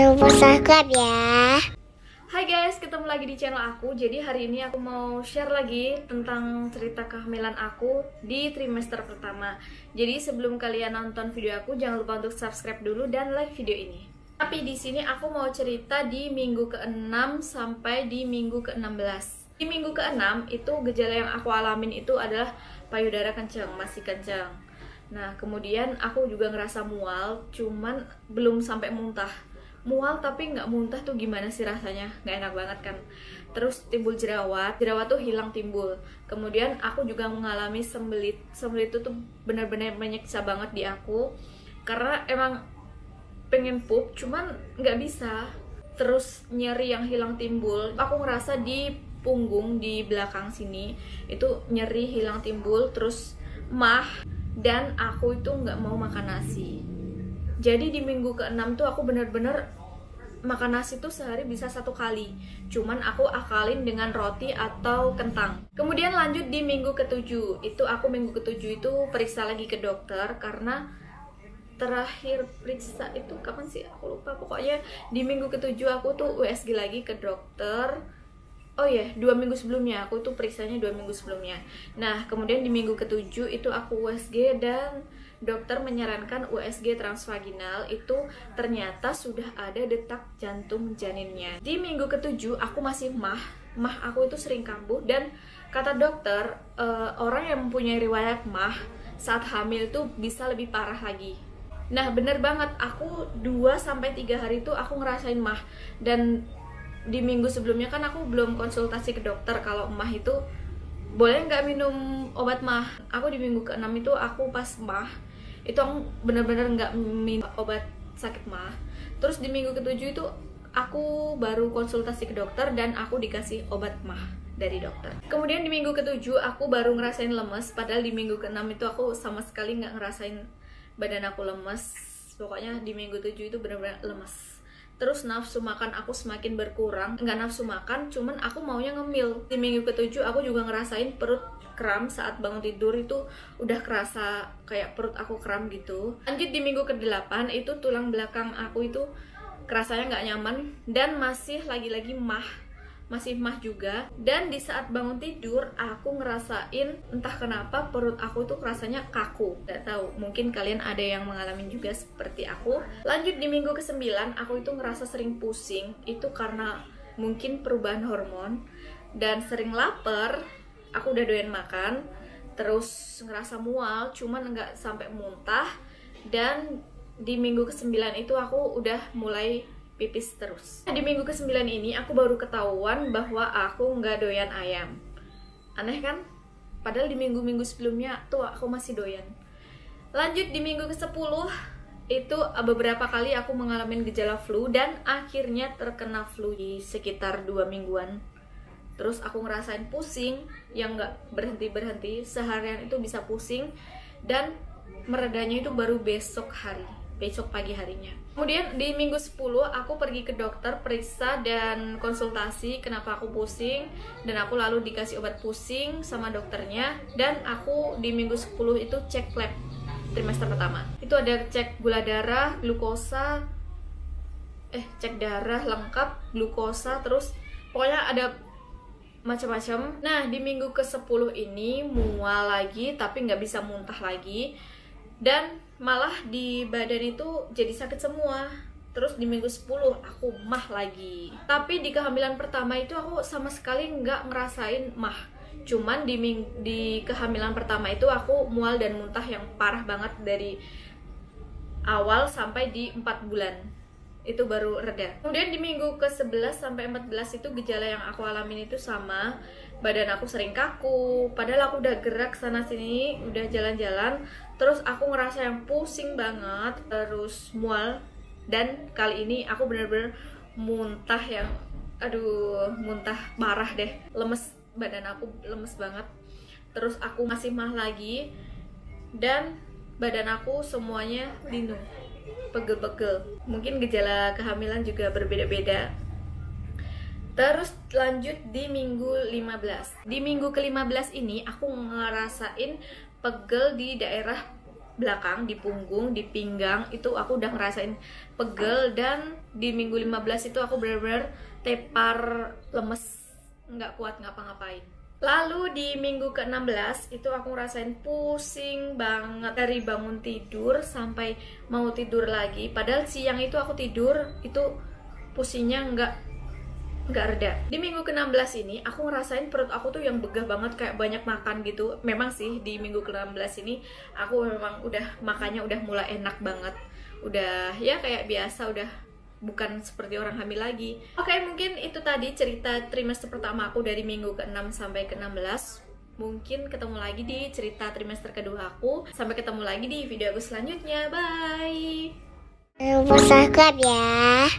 Jangan lupa subscribe ya. Hai guys, ketemu lagi di channel aku. Jadi hari ini aku mau share lagi tentang cerita kehamilan aku di trimester pertama. Jadi sebelum kalian nonton video aku, jangan lupa untuk subscribe dulu dan like video ini. Tapi di sini aku mau cerita di minggu ke-6 sampai di minggu ke-16. Di minggu ke-6 itu gejala yang aku alamin itu adalah payudara kencang, masih kencang. Nah, kemudian aku juga ngerasa mual, cuman belum sampai muntah. Mual tapi nggak muntah tuh gimana sih rasanya? Nggak enak banget kan? Terus timbul jerawat tuh hilang timbul. Kemudian aku juga mengalami sembelit. Sembelit itu tuh benar-benar menyiksa banget di aku. Karena emang pengen pup, cuman nggak bisa. Terus nyeri yang hilang timbul. Aku ngerasa di punggung, di belakang sini, itu nyeri hilang timbul, terus mah. Dan aku itu nggak mau makan nasi. Jadi di minggu ke-6 tuh aku bener-bener makan nasi tuh sehari bisa 1 kali. Cuman aku akalin dengan roti atau kentang. Kemudian lanjut di minggu ke-7. Itu aku minggu ke-7 itu periksa lagi ke dokter. Karena terakhir periksa itu kapan sih? Aku lupa. Pokoknya di minggu ke-7 aku tuh USG lagi ke dokter. Oh iya, 2 minggu sebelumnya. Aku tuh periksanya 2 minggu sebelumnya. Nah, kemudian di minggu ke-7 itu aku USG dan dokter menyarankan USG transvaginal. Itu ternyata sudah ada detak jantung janinnya. Di minggu ke-7 aku masih mah aku itu sering kambuh. Dan kata dokter, orang yang mempunyai riwayat mah saat hamil itu bisa lebih parah lagi. Nah, bener banget, aku 2-3 hari itu aku ngerasain mah. Dan di minggu sebelumnya kan aku belum konsultasi ke dokter kalau mah itu boleh nggak minum obat mah. Aku di minggu ke-6 itu aku pas mah itu aku bener-bener nggak minum obat sakit mah. Terus di minggu ke-7 itu aku baru konsultasi ke dokter dan aku dikasih obat mah dari dokter. Kemudian di minggu ke-7 aku baru ngerasain lemes, padahal di minggu ke-6 itu aku sama sekali nggak ngerasain badan aku lemes. Pokoknya di minggu 7 itu bener-bener lemes. Terus nafsu makan aku semakin berkurang. Nggak nafsu makan, cuman aku maunya ngemil. Di minggu ke-7 aku juga ngerasain perut kram saat bangun tidur. Itu udah kerasa kayak perut aku kram gitu. Lanjut di minggu ke-8 itu tulang belakang aku itu kerasanya nggak nyaman. Dan masih lagi-lagi masih mah juga. Dan di saat bangun tidur aku ngerasain entah kenapa perut aku tuh rasanya kaku. Gak tahu, mungkin kalian ada yang mengalami juga seperti aku. Lanjut di minggu ke-9 aku itu ngerasa sering pusing. Itu karena mungkin perubahan hormon. Dan sering lapar. Aku udah doyan makan. Terus ngerasa mual, cuman nggak sampai muntah. Dan di minggu ke-9 itu aku udah mulai pipis terus. Di minggu ke-9 ini aku baru ketahuan bahwa aku nggak doyan ayam. Aneh kan? Padahal di minggu-minggu sebelumnya tuh aku masih doyan. Lanjut di minggu ke-10 itu beberapa kali aku mengalami gejala flu dan akhirnya terkena flu di sekitar 2 mingguan. Terus aku ngerasain pusing yang nggak berhenti-berhenti, seharian itu bisa pusing dan meredanya itu baru besok pagi harinya. Kemudian di minggu 10 aku pergi ke dokter periksa dan konsultasi kenapa aku pusing, dan aku lalu dikasih obat pusing sama dokternya. Dan aku di minggu 10 itu cek lab trimester pertama. Itu ada cek gula darah, glukosa, cek darah lengkap, glukosa, terus pokoknya ada macam-macam. Nah, di minggu ke-10 ini mual lagi tapi nggak bisa muntah lagi. Dan malah di badan itu jadi sakit semua. Terus di minggu 10 aku mah lagi. Tapi di kehamilan pertama itu aku sama sekali nggak ngerasain mah. Cuman di kehamilan pertama itu aku mual dan muntah yang parah banget dari awal sampai di 4 bulan. Itu baru reda. Kemudian di minggu ke-11 sampai 14 itu gejala yang aku alamin itu sama. Badan aku sering kaku, padahal aku udah gerak sana sini, udah jalan-jalan. Terus aku ngerasa yang pusing banget, terus mual. Dan kali ini aku bener-bener muntah yang muntah parah deh. Lemes, badan aku lemes banget. Terus aku masih mah lagi. Dan badan aku semuanya linu, pegel-pegel. Mungkin gejala kehamilan juga berbeda-beda. Terus lanjut di minggu 15. Di minggu ke-15 ini aku ngerasain pegel di daerah belakang, di punggung, di pinggang itu aku udah ngerasain pegel, dan di minggu 15 itu aku bener-bener tepar, lemes, nggak kuat ngapa-ngapain. Lalu di minggu ke-16 itu aku ngerasain pusing banget dari bangun tidur sampai mau tidur lagi. Padahal siang itu aku tidur itu pusingnya nggak reda. Di minggu ke-16 ini aku ngerasain perut aku tuh yang begah banget, kayak banyak makan gitu. Memang sih di minggu ke-16 ini aku memang udah makannya udah mulai enak banget. Udah ya kayak biasa, udah bukan seperti orang hamil lagi. Oke, mungkin itu tadi cerita trimester pertama aku dari minggu ke-6 sampai ke-16. Mungkin ketemu lagi di cerita trimester kedua aku. Sampai ketemu lagi di video aku selanjutnya. Bye! Subscribe ya.